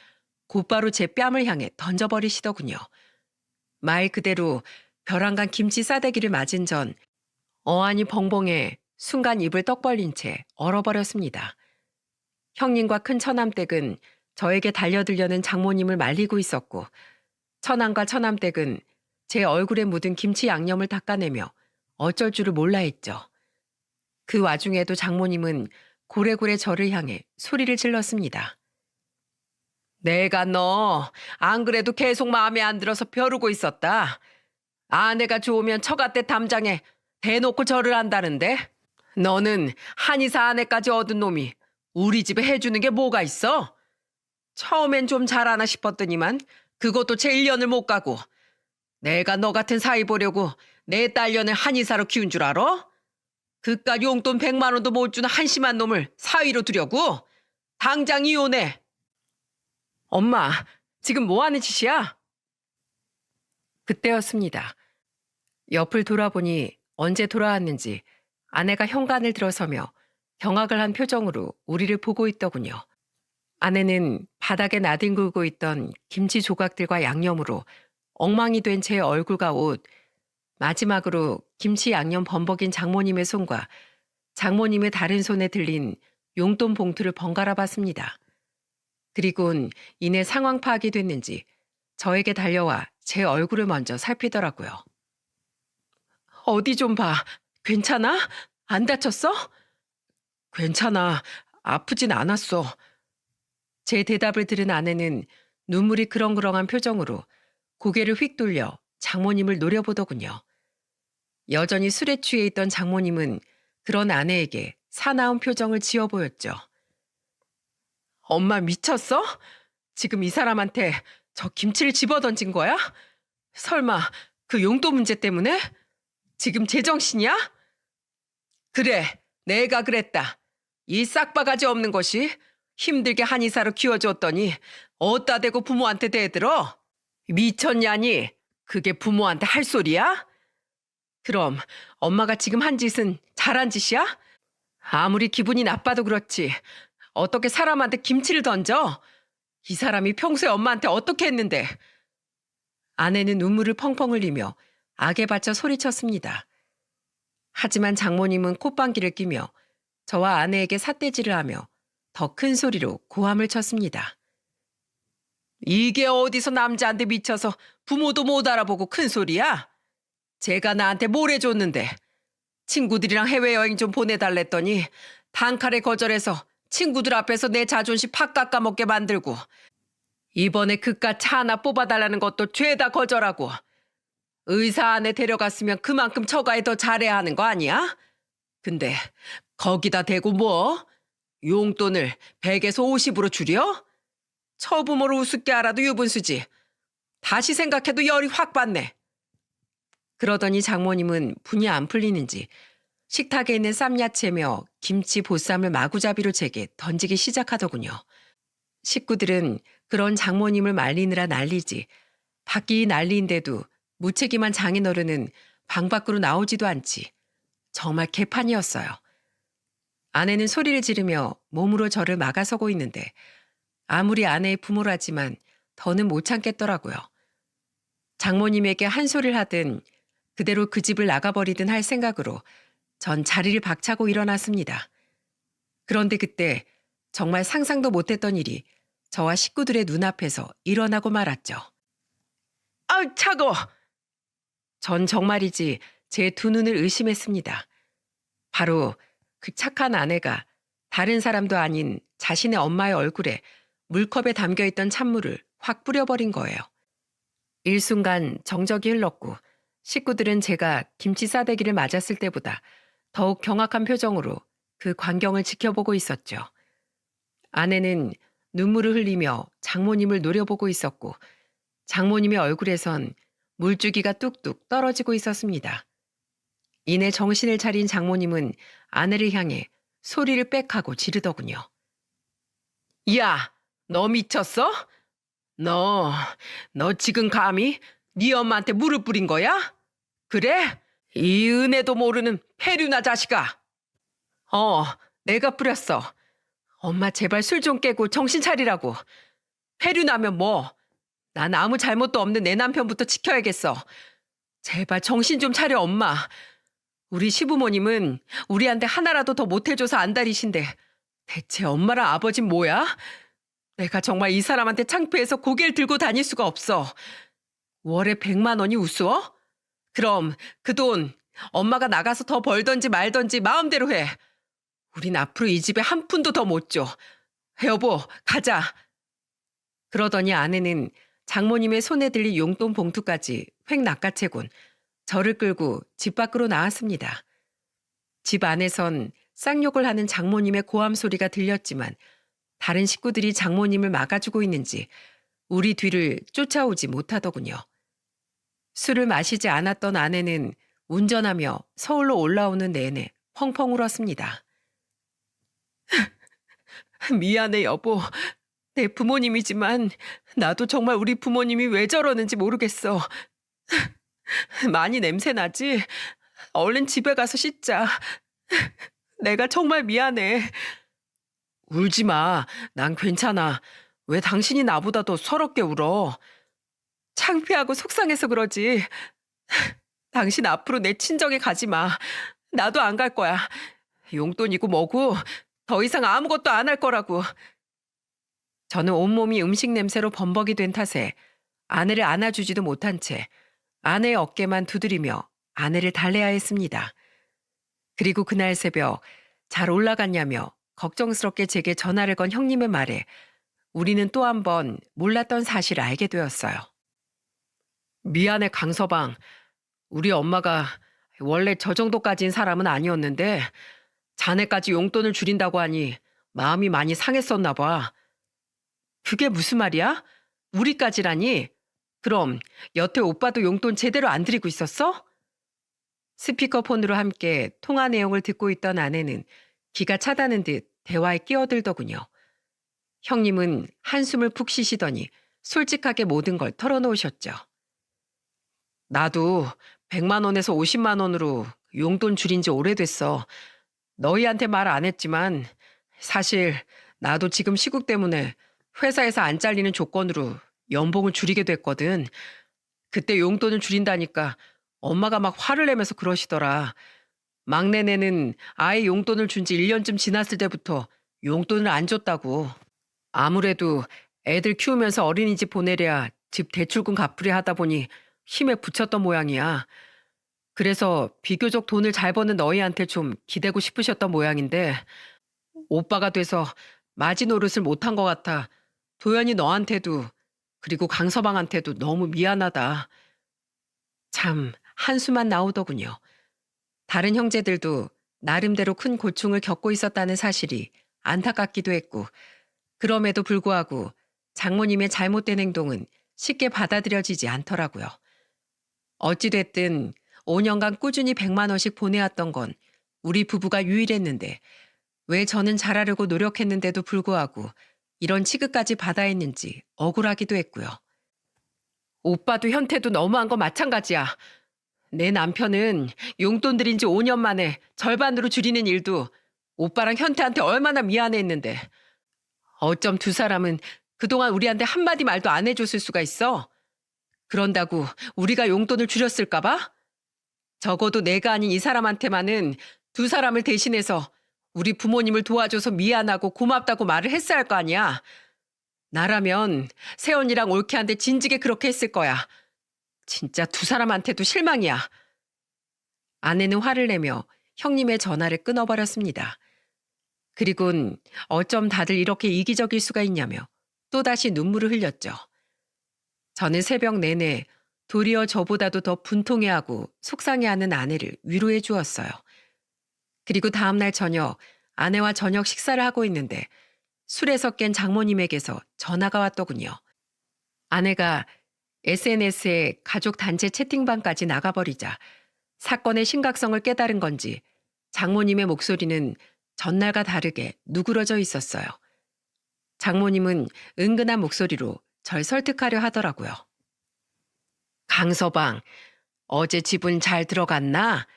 곧바로 제 뺨을 향해 던져버리시더군요. 말 그대로 벼랑간 김치 싸대기를 맞은 전 어안이 벙벙해 순간 입을 떡 벌린 채 얼어버렸습니다. 형님과 큰 처남댁은 저에게 달려들려는 장모님을 말리고 있었고 처남과 처남댁은 제 얼굴에 묻은 김치 양념을 닦아내며 어쩔 줄을 몰라 했죠. 그 와중에도 장모님은 고래고래 저를 향해 소리를 질렀습니다. 내가 너 안 그래도 계속 마음에 안 들어서 벼르고 있었다. 아내가 좋으면 처갓대 담장에 대놓고 절을 한다는데 너는 한의사 아내까지 얻은 놈이 우리 집에 해주는 게 뭐가 있어? 처음엔 좀 잘하나 싶었더니만 그것도 제 1년을 못 가고 내가 너 같은 사위 보려고 내 딸년을 한의사로 키운 줄 알아? 그깟 용돈 100만 원도 못 주는 한심한 놈을 사위로 두려고? 당장 이혼해. 엄마, 지금 뭐 하는 짓이야? 그때였습니다. 옆을 돌아보니 언제 돌아왔는지 아내가 현관을 들어서며 경악을 한 표정으로 우리를 보고 있더군요. 아내는 바닥에 나뒹굴고 있던 김치 조각들과 양념으로 엉망이 된 제 얼굴과 옷, 마지막으로 김치 양념 범벅인 장모님의 손과 장모님의 다른 손에 들린 용돈 봉투를 번갈아 봤습니다. 그리곤 이내 상황 파악이 됐는지 저에게 달려와 제 얼굴을 먼저 살피더라고요. 어디 좀 봐. 괜찮아? 안 다쳤어? 괜찮아. 아프진 않았어. 제 대답을 들은 아내는 눈물이 그렁그렁한 표정으로 고개를 휙 돌려 장모님을 노려보더군요. 여전히 술에 취해 있던 장모님은 그런 아내에게 사나운 표정을 지어 보였죠. 엄마 미쳤어? 지금 이 사람한테 저 김치를 집어던진 거야? 설마 그 용돈 문제 때문에? 지금 제정신이야? 그래, 내가 그랬다. 이 싹바가지 없는 것이 힘들게 한의사로 키워줬더니 어디다 대고 부모한테 대들어? 미쳤냐니? 그게 부모한테 할 소리야? 그럼 엄마가 지금 한 짓은 잘한 짓이야? 아무리 기분이 나빠도 그렇지. 어떻게 사람한테 김치를 던져? 이 사람이 평소에 엄마한테 어떻게 했는데? 아내는 눈물을 펑펑 흘리며 악에 받쳐 소리쳤습니다. 하지만 장모님은 콧방귀를 끼며 저와 아내에게 삿대질을 하며 더 큰 소리로 고함을 쳤습니다. 이게 어디서 남자한테 미쳐서 부모도 못 알아보고 큰 소리야? 제가 나한테 뭘 해줬는데 친구들이랑 해외여행 좀 보내달랬더니 단칼에 거절해서 친구들 앞에서 내 자존심 팍 깎아먹게 만들고 이번에 그깟 차 하나 뽑아달라는 것도 죄다 거절하고 의사 안에 데려갔으면 그만큼 처가에 더 잘해야 하는 거 아니야? 근데 거기다 대고 뭐? 용돈을 100에서 50으로 줄여? 처부모를 우습게 알아도 유분수지. 다시 생각해도 열이 확 받네. 그러더니 장모님은 분이 안 풀리는지 식탁에 있는 쌈야채며 김치 보쌈을 마구잡이로 제게 던지기 시작하더군요. 식구들은 그런 장모님을 말리느라 난리지 밖이 난리인데도 무책임한 장인어른은 방 밖으로 나오지도 않지. 정말 개판이었어요. 아내는 소리를 지르며 몸으로 저를 막아서고 있는데 아무리 아내의 부모라지만 더는 못 참겠더라고요. 장모님에게 한 소리를 하든 그대로 그 집을 나가버리든 할 생각으로 전 자리를 박차고 일어났습니다. 그런데 그때 정말 상상도 못했던 일이 저와 식구들의 눈앞에서 일어나고 말았죠. 아우 차가워! 전 정말이지 제 두 눈을 의심했습니다. 바로 그 착한 아내가 다른 사람도 아닌 자신의 엄마의 얼굴에 물컵에 담겨있던 찬물을 확 뿌려버린 거예요. 일순간 정적이 흘렀고 식구들은 제가 김치 싸대기를 맞았을 때보다 더욱 경악한 표정으로 그 광경을 지켜보고 있었죠. 아내는 눈물을 흘리며 장모님을 노려보고 있었고 장모님의 얼굴에선 물줄기가 뚝뚝 떨어지고 있었습니다. 이내 정신을 차린 장모님은 아내를 향해 소리를 빽하고 지르더군요. 야, 너 미쳤어? 너 지금 감히 네 엄마한테 무릎 뿌린 거야? 그래? 이 은혜도 모르는 페류나 자식아. 내가 뿌렸어. 엄마 제발 술 좀 깨고 정신 차리라고. 페류나면 뭐? 난 아무 잘못도 없는 내 남편부터 지켜야겠어. 제발 정신 좀 차려 엄마. 우리 시부모님은 우리한테 하나라도 더 못해줘서 안달이신데 대체 엄마랑 아버진 뭐야? 내가 정말 이 사람한테 창피해서 고개를 들고 다닐 수가 없어. 월에 100만 원이 우스워? 그럼 그 돈 엄마가 나가서 더 벌던지 말던지 마음대로 해. 우린 앞으로 이 집에 한 푼도 더 못 줘. 여보, 가자. 그러더니 아내는 장모님의 손에 들린 용돈 봉투까지 획 낚아채곤 저를 끌고 집 밖으로 나왔습니다. 집 안에선 쌍욕을 하는 장모님의 고함 소리가 들렸지만 다른 식구들이 장모님을 막아주고 있는지 우리 뒤를 쫓아오지 못하더군요. 술을 마시지 않았던 아내는 운전하며 서울로 올라오는 내내 펑펑 울었습니다. 미안해 여보. 내 부모님이지만 나도 정말 우리 부모님이 왜 저러는지 모르겠어. 많이 냄새 나지? 얼른 집에 가서 씻자. 내가 정말 미안해. 울지 마. 난 괜찮아. 왜 당신이 나보다 더 서럽게 울어? 창피하고 속상해서 그러지. 당신 앞으로 내 친정에 가지 마. 나도 안 갈 거야. 용돈이고 뭐고 더 이상 아무것도 안 할 거라고. 저는 온몸이 음식 냄새로 범벅이 된 탓에 아내를 안아주지도 못한 채 아내의 어깨만 두드리며 아내를 달래야 했습니다. 그리고 그날 새벽 잘 올라갔냐며 걱정스럽게 제게 전화를 건 형님의 말에 우리는 또 한 번 몰랐던 사실을 알게 되었어요. 미안해 강서방. 우리 엄마가 원래 저 정도까지인 사람은 아니었는데 자네까지 용돈을 줄인다고 하니 마음이 많이 상했었나 봐. 그게 무슨 말이야? 우리까지라니? 그럼 여태 오빠도 용돈 제대로 안 드리고 있었어? 스피커폰으로 함께 통화 내용을 듣고 있던 아내는 기가 차다는 듯 대화에 끼어들더군요. 형님은 한숨을 푹 쉬시더니 솔직하게 모든 걸 털어놓으셨죠. 나도 100만 원에서 50만 원으로 용돈 줄인 지 오래됐어. 너희한테 말 안 했지만 사실 나도 지금 시국 때문에 회사에서 안 잘리는 조건으로 연봉을 줄이게 됐거든. 그때 용돈을 줄인다니까 엄마가 막 화를 내면서 그러시더라. 막내네는 아예 용돈을 준 지 1년쯤 지났을 때부터 용돈을 안 줬다고. 아무래도 애들 키우면서 어린이집 보내랴 집 대출금 갚으려 하다 보니 힘에 부쳤던 모양이야. 그래서 비교적 돈을 잘 버는 너희한테 좀 기대고 싶으셨던 모양인데 오빠가 돼서 마지노릇을 못한 것 같아. 도연이 너한테도 그리고 강서방한테도 너무 미안하다. 참 한수만 나오더군요. 다른 형제들도 나름대로 큰 고충을 겪고 있었다는 사실이 안타깝기도 했고 그럼에도 불구하고 장모님의 잘못된 행동은 쉽게 받아들여지지 않더라고요. 어찌됐든 5년간 꾸준히 100만 원씩 보내왔던 건 우리 부부가 유일했는데 왜 저는 잘하려고 노력했는데도 불구하고 이런 취급까지 받아야 했는지 억울하기도 했고요. 오빠도 현태도 너무한 거 마찬가지야. 내 남편은 용돈 들인 지 5년 만에 절반으로 줄이는 일도 오빠랑 현태한테 얼마나 미안해했는데 어쩜 두 사람은 그동안 우리한테 한마디 말도 안 해줬을 수가 있어? 그런다고 우리가 용돈을 줄였을까 봐? 적어도 내가 아닌 이 사람한테만은 두 사람을 대신해서 우리 부모님을 도와줘서 미안하고 고맙다고 말을 했어야 할 거 아니야. 나라면 세연이랑 올케한테 진지게 그렇게 했을 거야. 진짜 두 사람한테도 실망이야. 아내는 화를 내며 형님의 전화를 끊어버렸습니다. 그리곤 어쩜 다들 이렇게 이기적일 수가 있냐며 또다시 눈물을 흘렸죠. 저는 새벽 내내 도리어 저보다도 더 분통해하고 속상해하는 아내를 위로해 주었어요. 그리고 다음날 저녁 아내와 저녁 식사를 하고 있는데 술에서 깬 장모님에게서 전화가 왔더군요. 아내가 SNS에 가족 단체 채팅방까지 나가버리자 사건의 심각성을 깨달은 건지 장모님의 목소리는 전날과 다르게 누그러져 있었어요. 장모님은 은근한 목소리로 절 설득하려 하더라고요. 강서방, 어제 집은 잘 들어갔나?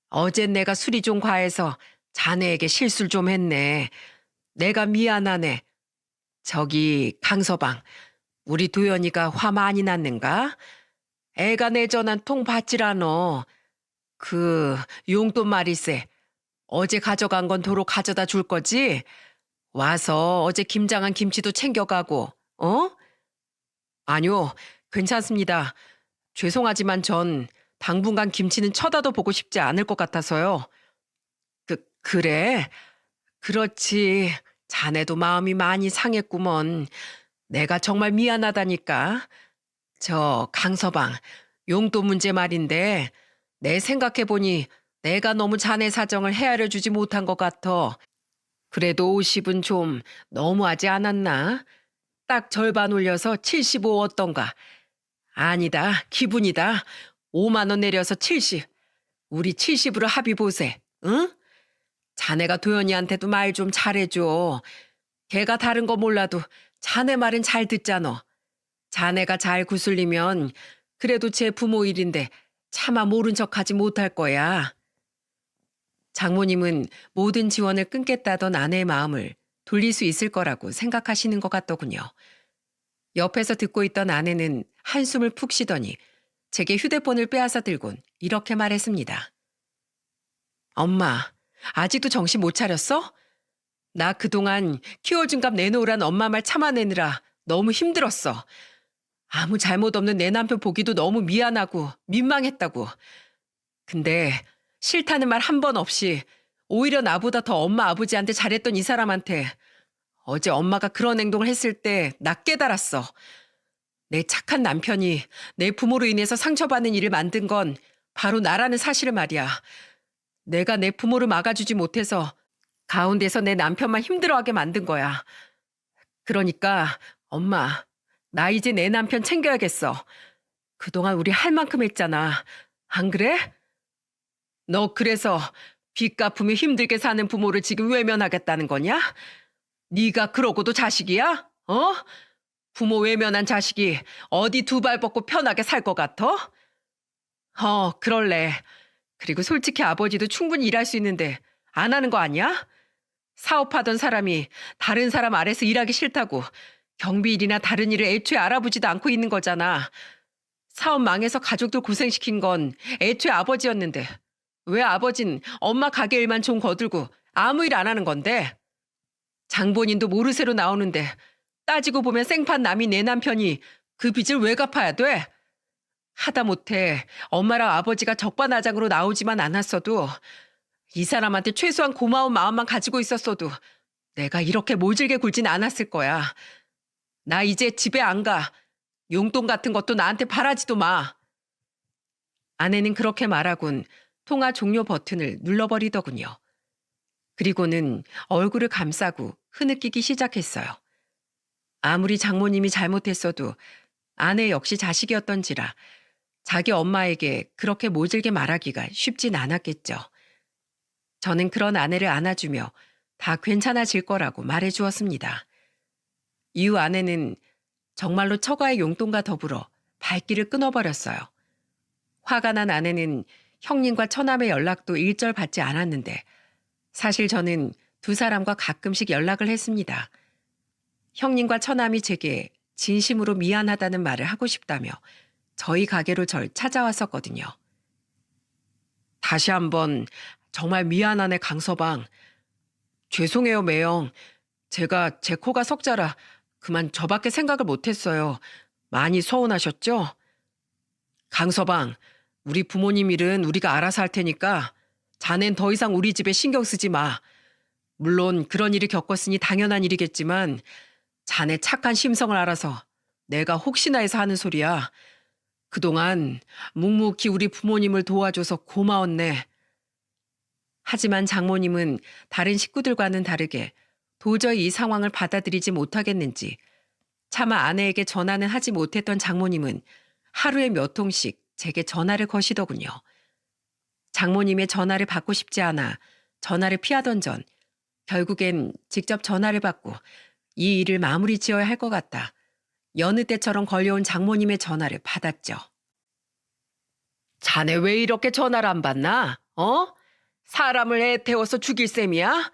어제 내가 술이 좀 과해서 자네에게 실수를 좀 했네. 내가 미안하네. 저기 강서방, 우리 도연이가 화 많이 났는가? 애가 내 전화 통 받지라노. 그 용돈 말일세. 어제 가져간 건 도로 가져다 줄 거지? 와서 어제 김장한 김치도 챙겨가고, 어? 아니요, 괜찮습니다. 죄송하지만 전 당분간 김치는 쳐다도 보고 싶지 않을 것 같아서요. 그래? 그렇지. 자네도 마음이 많이 상했구먼. 내가 정말 미안하다니까. 저 강서방, 용돈 문제 말인데 내 생각해보니 내가 너무 자네 사정을 헤아려 주지 못한 것 같아. 그래도 50은 좀 너무하지 않았나? 딱 절반 올려서 75 어떤가? 아니다, 기분이다. 5만 원 내려서 70. 우리 70으로 합의 보세. 응? 자네가 도연이한테도 말 좀 잘해줘. 걔가 다른 거 몰라도 자네 말은 잘 듣잖아. 자네가 잘 구슬리면 그래도 제 부모 일인데 차마 모른 척하지 못할 거야. 장모님은 모든 지원을 끊겠다던 아내의 마음을 돌릴 수 있을 거라고 생각하시는 것 같더군요. 옆에서 듣고 있던 아내는 한숨을 푹 쉬더니 제게 휴대폰을 빼앗아 들곤 이렇게 말했습니다. 엄마, 아직도 정신 못 차렸어? 나 그동안 키워준 값 내놓으란 엄마 말 참아내느라 너무 힘들었어. 아무 잘못 없는 내 남편 보기도 너무 미안하고 민망했다고. 근데 싫다는 말 한 번 없이 오히려 나보다 더 엄마 아버지한테 잘했던 이 사람한테 어제 엄마가 그런 행동을 했을 때 나 깨달았어. 내 착한 남편이 내 부모로 인해서 상처받는 일을 만든 건 바로 나라는 사실을 말이야. 내가 내 부모를 막아주지 못해서 가운데서 내 남편만 힘들어하게 만든 거야. 그러니까 엄마, 나 이제 내 남편 챙겨야겠어. 그동안 우리 할 만큼 했잖아. 안 그래? 너 그래서 빚 갚으며 힘들게 사는 부모를 지금 외면하겠다는 거냐? 네가 그러고도 자식이야? 어? 부모 외면한 자식이 어디 두 발 뻗고 편하게 살 것 같아? 그럴래. 그리고 솔직히 아버지도 충분히 일할 수 있는데 안 하는 거 아니야? 사업하던 사람이 다른 사람 아래서 일하기 싫다고 경비일이나 다른 일을 애초에 알아보지도 않고 있는 거잖아. 사업 망해서 가족들 고생시킨 건 애초에 아버지였는데 왜 아버진 엄마 가게 일만 좀 거들고 아무 일 안 하는 건데? 장본인도 모르쇠로 나오는데 따지고 보면 생판 남이 내 남편이 그 빚을 왜 갚아야 돼? 하다못해 엄마랑 아버지가 적반하장으로 나오지만 않았어도 이 사람한테 최소한 고마운 마음만 가지고 있었어도 내가 이렇게 모질게 굴진 않았을 거야. 나 이제 집에 안 가. 용돈 같은 것도 나한테 바라지도 마. 아내는 그렇게 말하곤 통화 종료 버튼을 눌러버리더군요. 그리고는 얼굴을 감싸고 흐느끼기 시작했어요. 아무리 장모님이 잘못했어도 아내 역시 자식이었던지라 자기 엄마에게 그렇게 모질게 말하기가 쉽진 않았겠죠. 저는 그런 아내를 안아주며 다 괜찮아질 거라고 말해주었습니다. 이후 아내는 정말로 처가의 용돈과 더불어 발길을 끊어버렸어요. 화가 난 아내는 형님과 처남의 연락도 일절 받지 않았는데 사실 저는 두 사람과 가끔씩 연락을 했습니다. 형님과 처남이 제게 진심으로 미안하다는 말을 하고 싶다며 저희 가게로 절 찾아왔었거든요. 다시 한번 정말 미안하네 강서방. 죄송해요 매영. 제가 제 코가 석자라 그만 저밖에 생각을 못했어요. 많이 서운하셨죠? 강서방, 우리 부모님 일은 우리가 알아서 할 테니까 자넨 더 이상 우리 집에 신경 쓰지 마. 물론 그런 일을 겪었으니 당연한 일이겠지만 자네 착한 심성을 알아서 내가 혹시나 해서 하는 소리야. 그동안 묵묵히 우리 부모님을 도와줘서 고마웠네. 하지만 장모님은 다른 식구들과는 다르게 도저히 이 상황을 받아들이지 못하겠는지 차마 아내에게 전화는 하지 못했던 장모님은 하루에 몇 통씩 제게 전화를 거시더군요. 장모님의 전화를 받고 싶지 않아 전화를 피하던 전 결국엔 직접 전화를 받고 이 일을 마무리 지어야 할 것 같다. 여느 때처럼 걸려온 장모님의 전화를 받았죠. 자네 왜 이렇게 전화를 안 받나? 사람을 애 태워서 죽일 셈이야?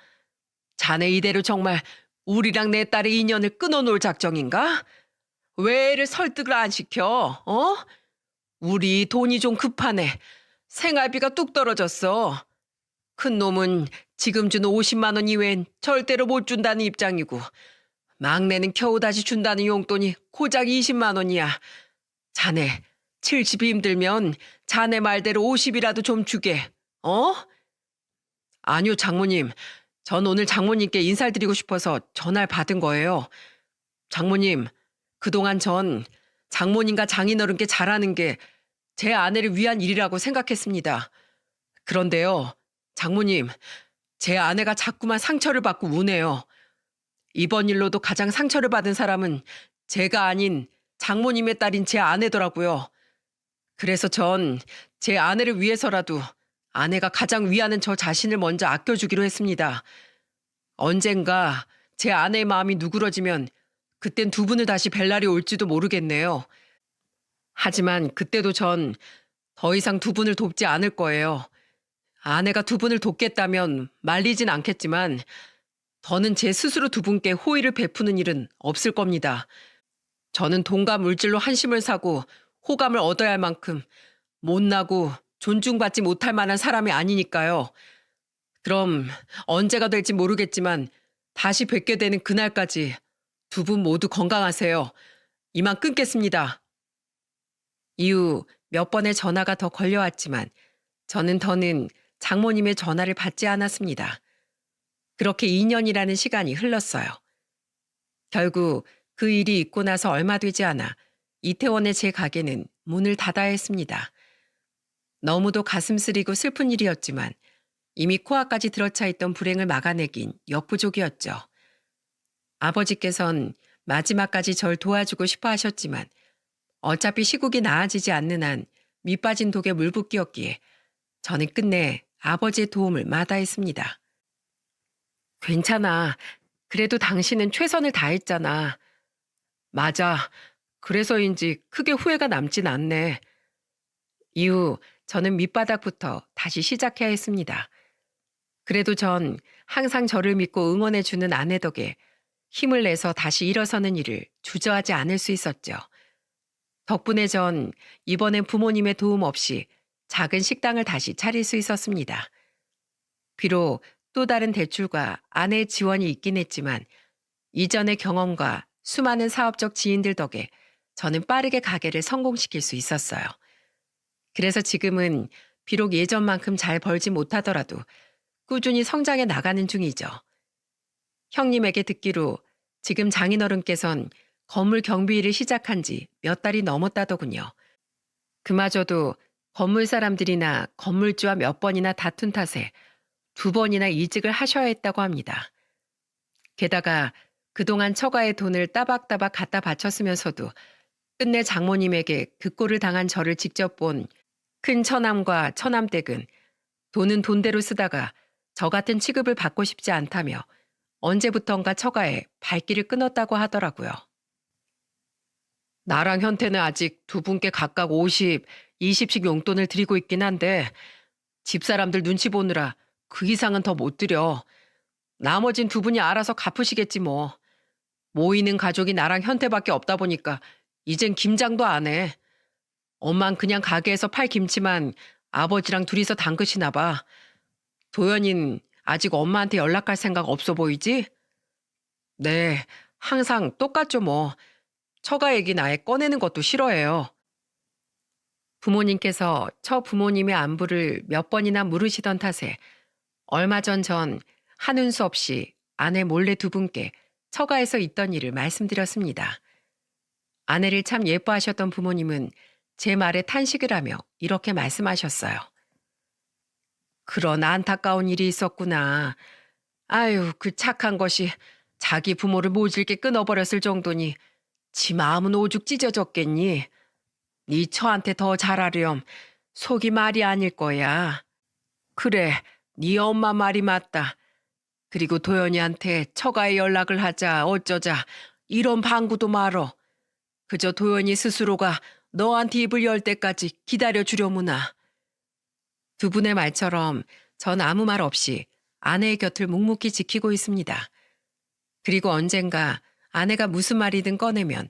자네 이대로 정말 우리랑 내 딸의 인연을 끊어놓을 작정인가? 왜 애를 설득을 안 시켜? 우리 돈이 좀 급하네. 생활비가 뚝 떨어졌어. 큰 놈은 지금 준 50만 원 이외엔 절대로 못 준다는 입장이고 막내는 겨우 다시 준다는 용돈이 고작 20만 원이야. 자네 70이 힘들면 자네 말대로 50이라도 좀 주게. 어? 아니요, 장모님. 전 오늘 장모님께 인사를 드리고 싶어서 전화를 받은 거예요. 장모님, 그동안 전 장모님과 장인어른께 잘하는 게 제 아내를 위한 일이라고 생각했습니다. 그런데요, 장모님, 제 아내가 자꾸만 상처를 받고 우네요. 이번 일로도 가장 상처를 받은 사람은 제가 아닌 장모님의 딸인 제 아내더라고요. 그래서 전 제 아내를 위해서라도 아내가 가장 위하는 저 자신을 먼저 아껴주기로 했습니다. 언젠가 제 아내의 마음이 누그러지면 그땐 두 분을 다시 뵐 날이 올지도 모르겠네요. 하지만 그때도 전 더 이상 두 분을 돕지 않을 거예요. 아내가 두 분을 돕겠다면 말리진 않겠지만 더는 제 스스로 두 분께 호의를 베푸는 일은 없을 겁니다. 저는 돈과 물질로 한심을 사고 호감을 얻어야 할 만큼 못나고 존중받지 못할 만한 사람이 아니니까요. 그럼 언제가 될지 모르겠지만 다시 뵙게 되는 그날까지 두 분 모두 건강하세요. 이만 끊겠습니다. 이후 몇 번의 전화가 더 걸려왔지만 저는 더는 장모님의 전화를 받지 않았습니다. 그렇게 2년이라는 시간이 흘렀어요. 결국 그 일이 있고 나서 얼마 되지 않아 이태원의 제 가게는 문을 닫아야 했습니다. 너무도 가슴 쓰리고 슬픈 일이었지만 이미 코앞까지 들어차 있던 불행을 막아내긴 역부족이었죠. 아버지께선 마지막까지 절 도와주고 싶어 하셨지만 어차피 시국이 나아지지 않는 한 밑빠진 독에 물 붓기였기에 저는 끝내 아버지의 도움을 마다했습니다. 괜찮아. 그래도 당신은 최선을 다했잖아. 맞아. 그래서인지 크게 후회가 남진 않네. 이후 저는 밑바닥부터 다시 시작해야 했습니다. 그래도 전 항상 저를 믿고 응원해주는 아내 덕에 힘을 내서 다시 일어서는 일을 주저하지 않을 수 있었죠. 덕분에 전 이번엔 부모님의 도움 없이 작은 식당을 다시 차릴 수 있었습니다. 비록 또 다른 대출과 아내의 지원이 있긴 했지만 이전의 경험과 수많은 사업적 지인들 덕에 저는 빠르게 가게를 성공시킬 수 있었어요. 그래서 지금은 비록 예전만큼 잘 벌지 못하더라도 꾸준히 성장해 나가는 중이죠. 형님에게 듣기로 지금 장인어른께선 건물 경비일을 시작한 지 몇 달이 넘었다더군요. 그마저도 건물 사람들이나 건물주와 몇 번이나 다툰 탓에 2번이나 이직을 하셔야 했다고 합니다. 게다가 그동안 처가의 돈을 따박따박 갖다 바쳤으면서도 끝내 장모님에게 그 꼴을 당한 저를 직접 본 큰 처남과 처남댁은 돈은 돈대로 쓰다가 저 같은 취급을 받고 싶지 않다며 언제부턴가 처가에 발길을 끊었다고 하더라고요. 나랑 현태는 아직 두 분께 각각 50, 20씩 용돈을 드리고 있긴 한데 집사람들 눈치 보느라 그 이상은 더 못 드려. 나머진 두 분이 알아서 갚으시겠지 뭐. 모이는 가족이 나랑 현태밖에 없다 보니까 이젠 김장도 안 해. 엄만 그냥 가게에서 팔 김치만 아버지랑 둘이서 담그시나 봐. 도연이는 아직 엄마한테 연락할 생각 없어 보이지? 네, 항상 똑같죠 뭐. 처가 얘기는 아예 꺼내는 것도 싫어해요. 부모님께서 처 부모님의 안부를 몇 번이나 물으시던 탓에 얼마 전 하는 수 없이 아내 몰래 두 분께 처가에서 있던 일을 말씀드렸습니다. 아내를 참 예뻐하셨던 부모님은 제 말에 탄식을 하며 이렇게 말씀하셨어요. 그런 안타까운 일이 있었구나. 아유, 그 착한 것이 자기 부모를 모질게 끊어버렸을 정도니 지 마음은 오죽 찢어졌겠니? 네 처한테 더 잘하렴. 속이 말이 아닐 거야. 그래, 네 엄마 말이 맞다. 그리고 도연이한테 처가에 연락을 하자 어쩌자 이런 방구도 말어. 그저 도연이 스스로가 너한테 입을 열 때까지 기다려주려무나. 두 분의 말처럼 전 아무 말 없이 아내의 곁을 묵묵히 지키고 있습니다. 그리고 언젠가 아내가 무슨 말이든 꺼내면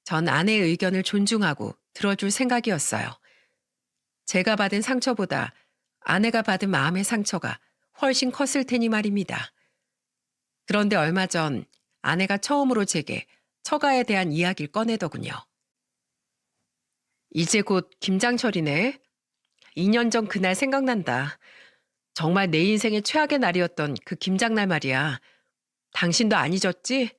전 아내의 의견을 존중하고 들어줄 생각이었어요. 제가 받은 상처보다 아내가 받은 마음의 상처가 훨씬 컸을 테니 말입니다. 그런데 얼마 전 아내가 처음으로 제게 처가에 대한 이야기를 꺼내더군요. 이제 곧 김장철이네. 2년 전 그날 생각난다. 정말 내 인생의 최악의 날이었던 그 김장날 말이야. 당신도 안 잊었지?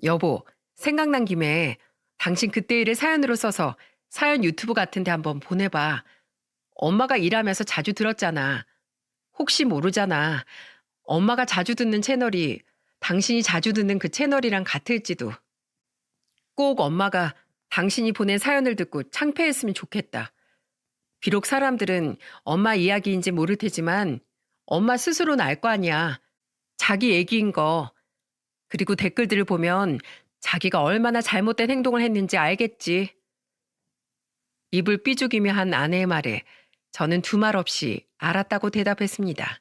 여보, 생각난 김에 당신 그때 일을 사연으로 써서 사연 유튜브 같은 데 한번 보내봐. 엄마가 일하면서 자주 들었잖아. 혹시 모르잖아. 엄마가 자주 듣는 채널이 당신이 자주 듣는 그 채널이랑 같을지도. 꼭 엄마가 당신이 보낸 사연을 듣고 창피했으면 좋겠다. 비록 사람들은 엄마 이야기인지 모를 테지만 엄마 스스로는 알 거 아니야. 자기 얘기인 거. 그리고 댓글들을 보면 자기가 얼마나 잘못된 행동을 했는지 알겠지. 입을 삐죽이며 한 아내의 말에 저는 두 말 없이 알았다고 대답했습니다.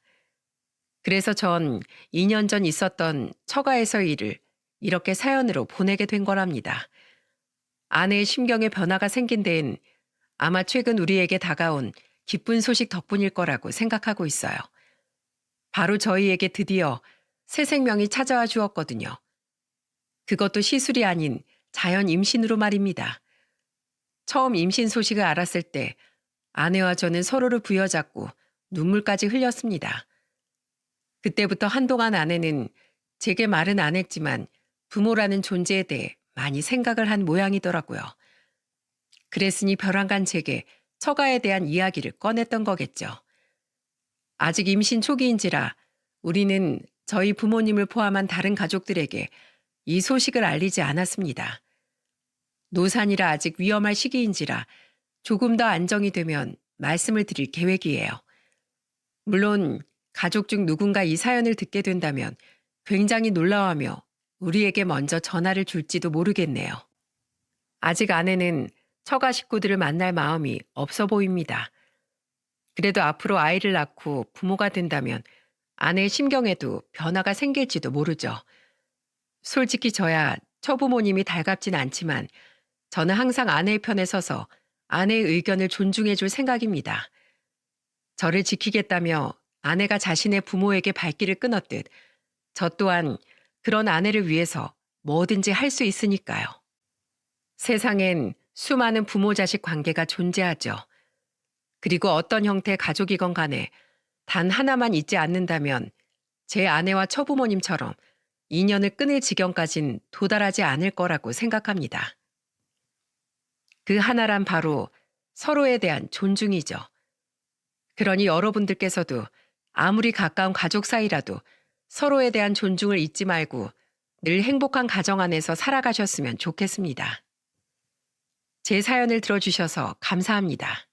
그래서 전 2년 전 있었던 처가에서의 일을 이렇게 사연으로 보내게 된 거랍니다. 아내의 심경에 변화가 생긴 데엔 아마 최근 우리에게 다가온 기쁜 소식 덕분일 거라고 생각하고 있어요. 바로 저희에게 드디어 새 생명이 찾아와 주었거든요. 그것도 시술이 아닌 자연 임신으로 말입니다. 처음 임신 소식을 알았을 때 아내와 저는 서로를 부여잡고 눈물까지 흘렸습니다. 그때부터 한동안 아내는 제게 말은 안 했지만 부모라는 존재에 대해 많이 생각을 한 모양이더라고요. 그랬으니 벼랑간 제게 처가에 대한 이야기를 꺼냈던 거겠죠. 아직 임신 초기인지라 우리는 저희 부모님을 포함한 다른 가족들에게 이 소식을 알리지 않았습니다. 노산이라 아직 위험할 시기인지라 조금 더 안정이 되면 말씀을 드릴 계획이에요. 물론 가족 중 누군가 이 사연을 듣게 된다면 굉장히 놀라워하며 우리에게 먼저 전화를 줄지도 모르겠네요. 아직 아내는 처가 식구들을 만날 마음이 없어 보입니다. 그래도 앞으로 아이를 낳고 부모가 된다면 아내의 심경에도 변화가 생길지도 모르죠. 솔직히 저야 처부모님이 달갑진 않지만 저는 항상 아내의 편에 서서 아내의 의견을 존중해 줄 생각입니다. 저를 지키겠다며 아내가 자신의 부모에게 발길을 끊었듯 저 또한 그런 아내를 위해서 뭐든지 할 수 있으니까요. 세상엔 수많은 부모 자식 관계가 존재하죠. 그리고 어떤 형태의 가족이건 간에 단 하나만 잊지 않는다면 제 아내와 처부모님처럼 인연을 끊을 지경까진 도달하지 않을 거라고 생각합니다. 그 하나란 바로 서로에 대한 존중이죠. 그러니 여러분들께서도 아무리 가까운 가족 사이라도 서로에 대한 존중을 잊지 말고 늘 행복한 가정 안에서 살아가셨으면 좋겠습니다. 제 사연을 들어주셔서 감사합니다.